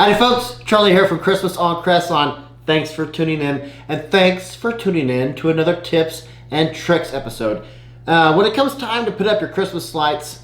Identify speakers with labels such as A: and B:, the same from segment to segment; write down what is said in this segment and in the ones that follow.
A: Howdy folks, Charlie here from Christmas on Crestline. Thanks for tuning in, and thanks for tuning in to another tips and tricks episode. When it comes time to put up your Christmas lights,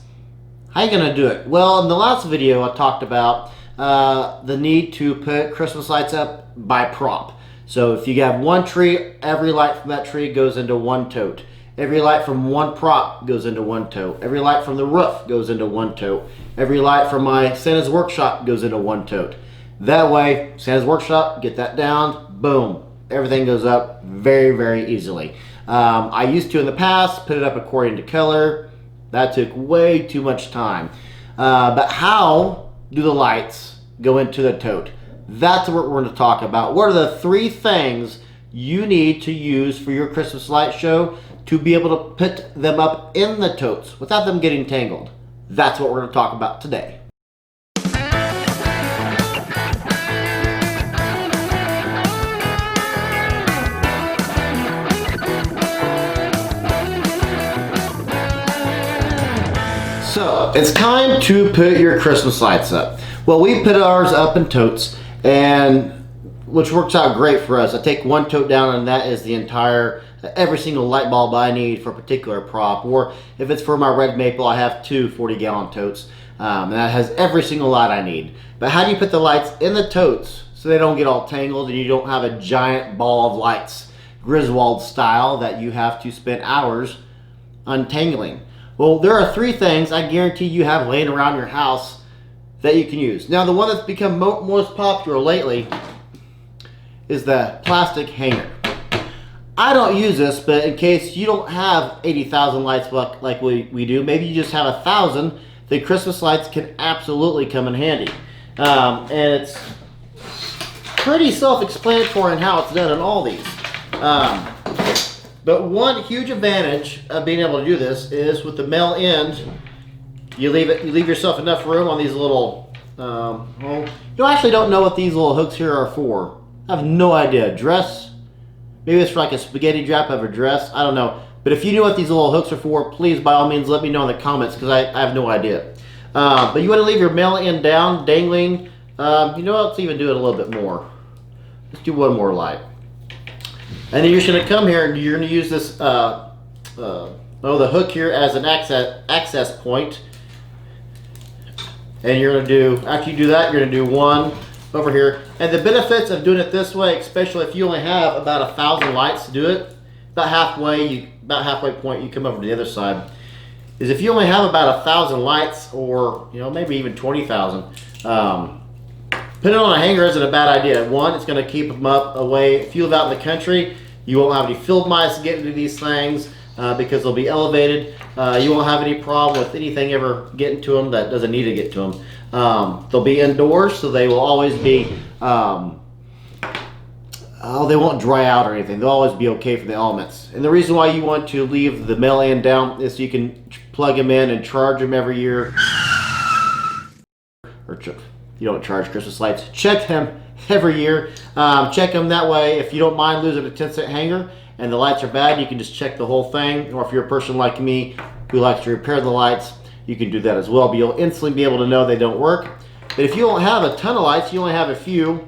A: how are you going to do it? Well, in the last video I talked about the need to put Christmas lights up by prop. So if you have one tree, every light from that tree goes into one tote. Every light from one prop goes into one tote. Every light from the roof goes into one tote. Every light from my Santa's workshop goes into one tote. That way, Santa's workshop, get that down, boom. Everything goes up very, very easily. I used to in the past put it up according to color. That took way too much time. But how do the lights go into the tote? That's what we're going to talk about. What are the 3 things you need to use for your Christmas light show to be able to put them up in the totes without them getting tangled? That's what we're going to talk about today. So, it's time to put your Christmas lights up. Well, we put ours up in totes, and which works out great for us. I take one tote down, and that is the entire, every single light bulb I need for a particular prop. Or if it's for my red maple, I have 2 40-gallon totes, and that has every single light I need. But how do you put the lights in the totes so they don't get all tangled and you don't have a giant ball of lights, Griswold style, that you have to spend hours untangling? Well, there are 3 things I guarantee you have laying around your house that you can use. Now, the one that's become most popular lately is the plastic hanger. I don't use this, but in case you don't have 80,000 lights like we do, maybe you just have 1,000, then Christmas lights can absolutely come in handy. And it's pretty self-explanatory in how it's done in all these. But one huge advantage of being able to do this is with the male end, you leave yourself enough room on these little, you actually don't know what these little hooks here are for. I have no idea. Dress, maybe it's for like a spaghetti strap of a dress, I don't know. But if you know what these little hooks are for, please by all means let me know in the comments, because I have no idea. But you want to leave your male end down, dangling. You know what, let's even do it a little bit more. Let's do one more light. And then you're just going to come here and you're going to use this, the hook here as an access point. And you're going to do, after you do that, you're going to do one over here. And the benefits of doing it this way, especially if you only have about 1,000 lights to do it, about halfway point you come over to the other side, is if you only have about 1,000 lights, or maybe even 20,000, putting it on a hanger isn't a bad idea. One, it's going to keep them up away. If you live out in the country, you won't have any field mice getting to these things because they'll be elevated. You won't have any problem with anything ever getting to them that doesn't need to get to them. They'll be indoors, so they will always be, they won't dry out or anything. They'll always be okay for the elements. And the reason why you want to leave the male end down is so you can plug them in and charge them every year. You don't charge Christmas lights. Check them every year. Check them that way. If you don't mind losing a 10-cent hanger and the lights are bad, you can just check the whole thing. Or if you're a person like me who likes to repair the lights, you can do that as well. But you'll instantly be able to know they don't work. But if you don't have a ton of lights, you only have a few,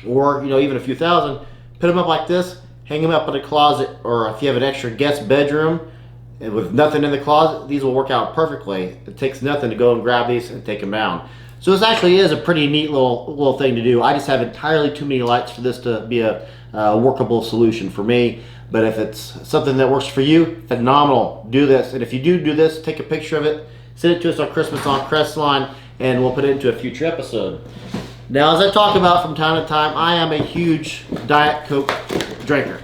A: or even a few thousand, put them up like this, hang them up in a closet, or if you have an extra guest bedroom and with nothing in the closet, these will work out perfectly. It takes nothing to go and grab these and take them down. So this actually is a pretty neat little thing to do. I just have entirely too many lights for this to be a workable solution for me. But if it's something that works for you, phenomenal. Do this. And if you do this, take a picture of it, send it to us on Christmas on Crestline, and we'll put it into a future episode. Now, as I talk about from time to time, I am a huge Diet Coke drinker.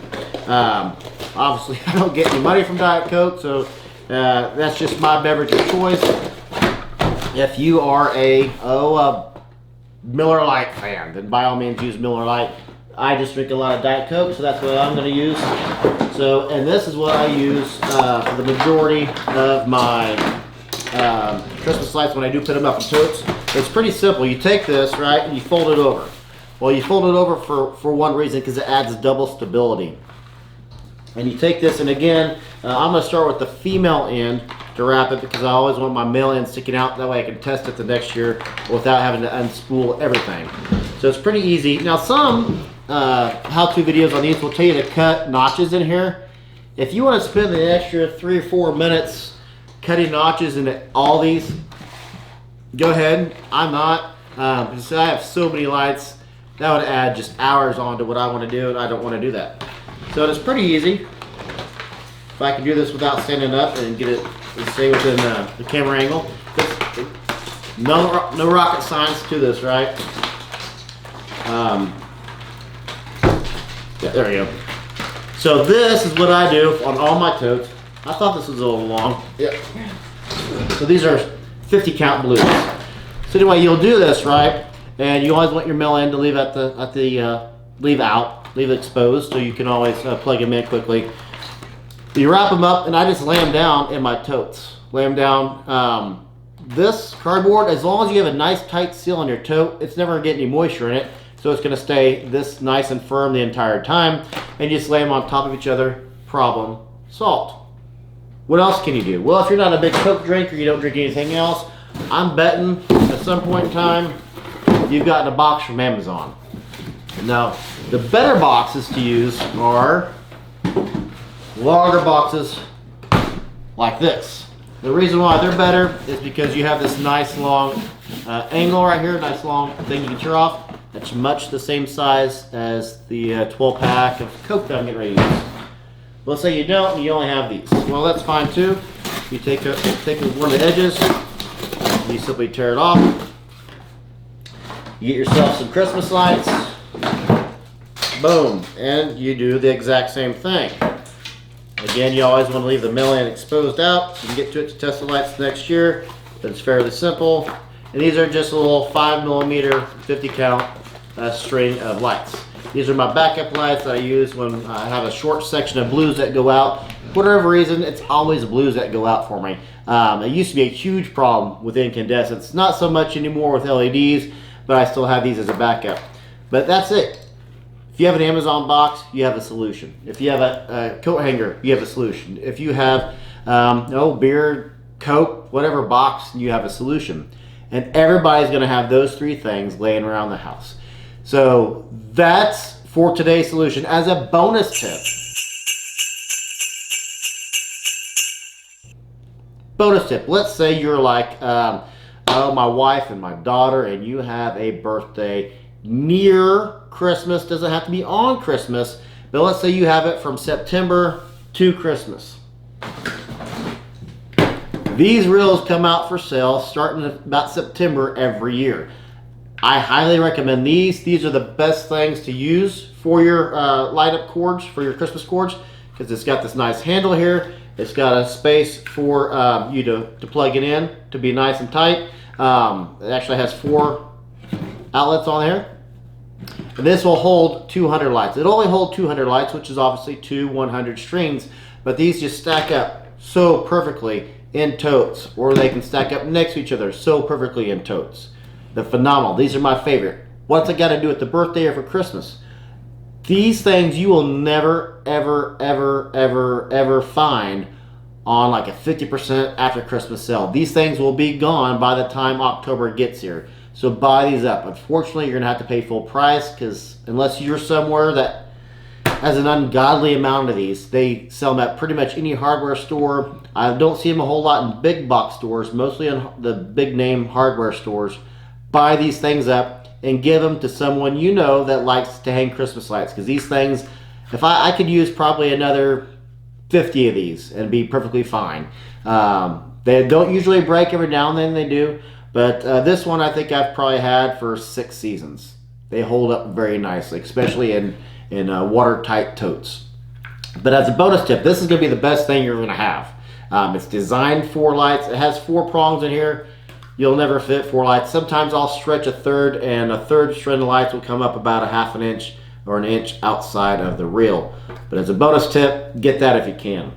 A: Obviously, I don't get any money from Diet Coke, so that's just my beverage of choice. If you are a Miller Lite fan, then by all means use Miller Lite. I just drink a lot of Diet Coke, so that's what I'm going to use. So, and this is what I use for the majority of my Christmas lights when I do put them up in totes. It's pretty simple. You take this, right, and you fold it over. Well, you fold it over for one reason, because it adds double stability. And you take this, and again, I'm going to start with the female end, to wrap it because I always want my mail-in sticking out. That way I can test it the next year without having to unspool everything. So it's pretty easy. Now some how-to videos on these will tell you to cut notches in here. If you want to spend the extra 3 or 4 minutes cutting notches into all these, go ahead. I'm not. Because I have so many lights, that would add just hours onto what I want to do, and I don't want to do that. So it's pretty easy. If I can do this without standing up and get it and stay within the camera angle. No rocket science to this, right? Yeah, there we go. So this is what I do on all my totes. I thought this was a little long. Yep. So these are 50 count blues. So anyway, you'll do this, right? And you always want your mill end to leave leave exposed, so you can always plug them in quickly. You wrap them up, and I just lay them down in my totes. Lay them down. This cardboard, as long as you have a nice tight seal on your tote, it's never gonna get any moisture in it, so it's gonna stay this nice and firm the entire time. And you just lay them on top of each other. Problem solved. What else can you do? Well, if you're not a big Coke drinker, you don't drink anything else, I'm betting at some point in time you've gotten a box from Amazon. Now, the better boxes to use are longer boxes like this. The reason why they're better is because you have this nice long angle right here, nice long thing you can tear off. That's much the same size as the 12 pack of Coke that I'm getting ready to use. Let's say you don't and you only have these. Well, that's fine too. You take one of the edges, you simply tear it off. You get yourself some Christmas lights. Boom, and you do the exact same thing. Again, you always want to leave the mill end exposed out so you can get to it to test the lights next year, but it's fairly simple. And these are just a little 5mm 50 count string of lights. These are my backup lights that I use when I have a short section of blues that go out. For whatever reason, it's always blues that go out for me. It used to be a huge problem with incandescents. Not so much anymore with LEDs, but I still have these as a backup. But that's it. If you have an Amazon box, you have a solution. If you have a coat hanger, you have a solution. If you have beer, Coke, whatever box, you have a solution. And everybody's going to have those 3 things laying around the house. So that's for today's solution. As a bonus tip, let's say you're like my wife and my daughter, and you have a birthday near Christmas. Doesn't have to be on Christmas, but let's say you have it from September to Christmas. These reels come out for sale starting about September every year. I highly recommend these. These are the best things to use for your light up cords, for your Christmas cords, because it's got this nice handle here. It's got a space for you to plug it in to be nice and tight. It actually has 4 outlets on here. And this will hold 200 lights. It'll only hold 200 lights, which is obviously 2 100 strings, but these just stack up so perfectly in totes, or they can stack up next to each other so perfectly in totes. They're phenomenal. These are my favorite. What's it got to do with the birthday or for Christmas? These things you will never, ever, ever, ever, ever find on like a 50% after Christmas sale. These things will be gone by the time October gets here. So buy these up. Unfortunately, you're going to have to pay full price, because unless you're somewhere that has an ungodly amount of these, they sell them at pretty much any hardware store. I don't see them a whole lot in big box stores, mostly in the big name hardware stores. Buy these things up and give them to someone you know that likes to hang Christmas lights, because these things, if I could use probably another 50 of these and be perfectly fine. They don't usually break. Every now and then they do, but this one I think I've probably had for 6 seasons. They hold up very nicely, especially in watertight totes. But as a bonus tip, this is going to be the best thing you're going to have. It's designed for lights. It has 4 prongs in here. You'll never fit 4 lights. Sometimes I'll stretch a third, and a third strand of lights will come up about a ½ an inch or an inch outside of the reel. But as a bonus tip, get that if you can.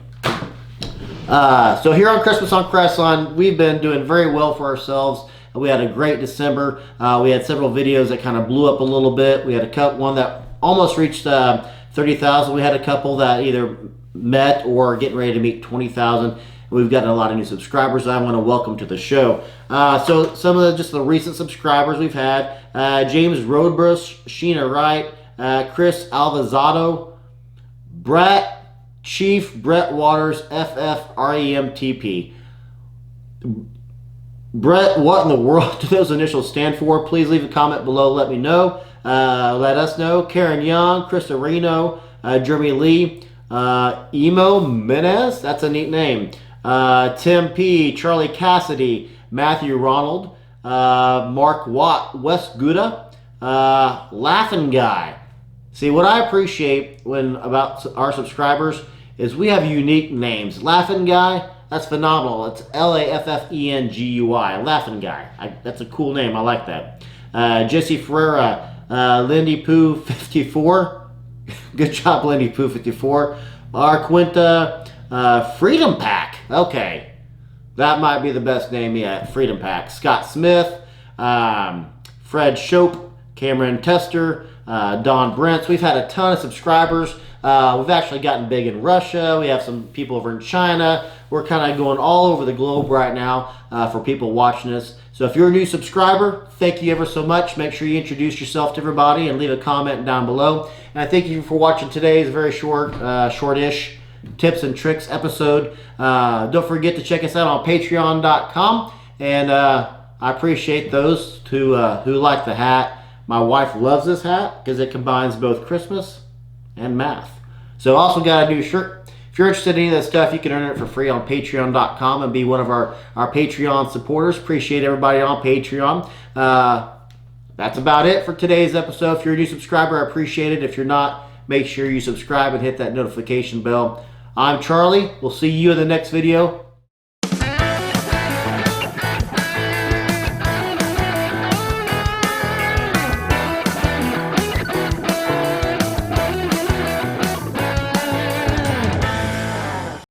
A: So here on Christmas on Crestline, we've been doing very well for ourselves. We had a great December. We had several videos that kind of blew up a little bit. We had one that almost reached 30,000. We had a couple that either met or getting ready to meet 20,000. We've gotten a lot of new subscribers I want to welcome to the show. So some of just the recent subscribers we've had, James Roadbrush, Sheena Wright, Chris Alvazado, Chief Brett Waters, FFREMTP. Brett, what in the world do those initials stand for? Please leave a comment below. Let me know. Let us know. Karen Young, Krista Reno, Jeremy Lee, Emo Menez, that's a neat name. Tim P, Charlie Cassidy, Matthew Ronald, Mark Watt, Wes Gouda, Laughing Guy. See, what I appreciate about our subscribers is we have unique names. Laughing Guy, that's phenomenal. It's Laffengui. Laughing Guy. That's a cool name. I like that. Jesse Ferreira, Lindy Pooh 54. Good job, Lindy Pooh 54. Arquinta, Freedom Pack. Okay. That might be the best name yet. Freedom Pack. Scott Smith, Fred Shope, Cameron Tester, Don Brents. We've had a ton of subscribers. We've actually gotten big in Russia. We have some people over in China. We're kind of going all over the globe right now for people watching us. So if you're a new subscriber, thank you ever so much. Make sure you introduce yourself to everybody and leave a comment down below. And I thank you for watching today's very short-ish tips and tricks episode. Don't forget to check us out on patreon.com. And I appreciate those who like the hat. My wife loves this hat because it combines both Christmas and math. So also got a new shirt. If you're interested in any of that stuff, you can earn it for free on patreon.com and be one of our Patreon supporters. Appreciate everybody on Patreon. That's about it for today's episode. If you're a new subscriber, I appreciate it. If you're not, make sure you subscribe and hit that notification bell. I'm Charlie. We'll see you in the next video.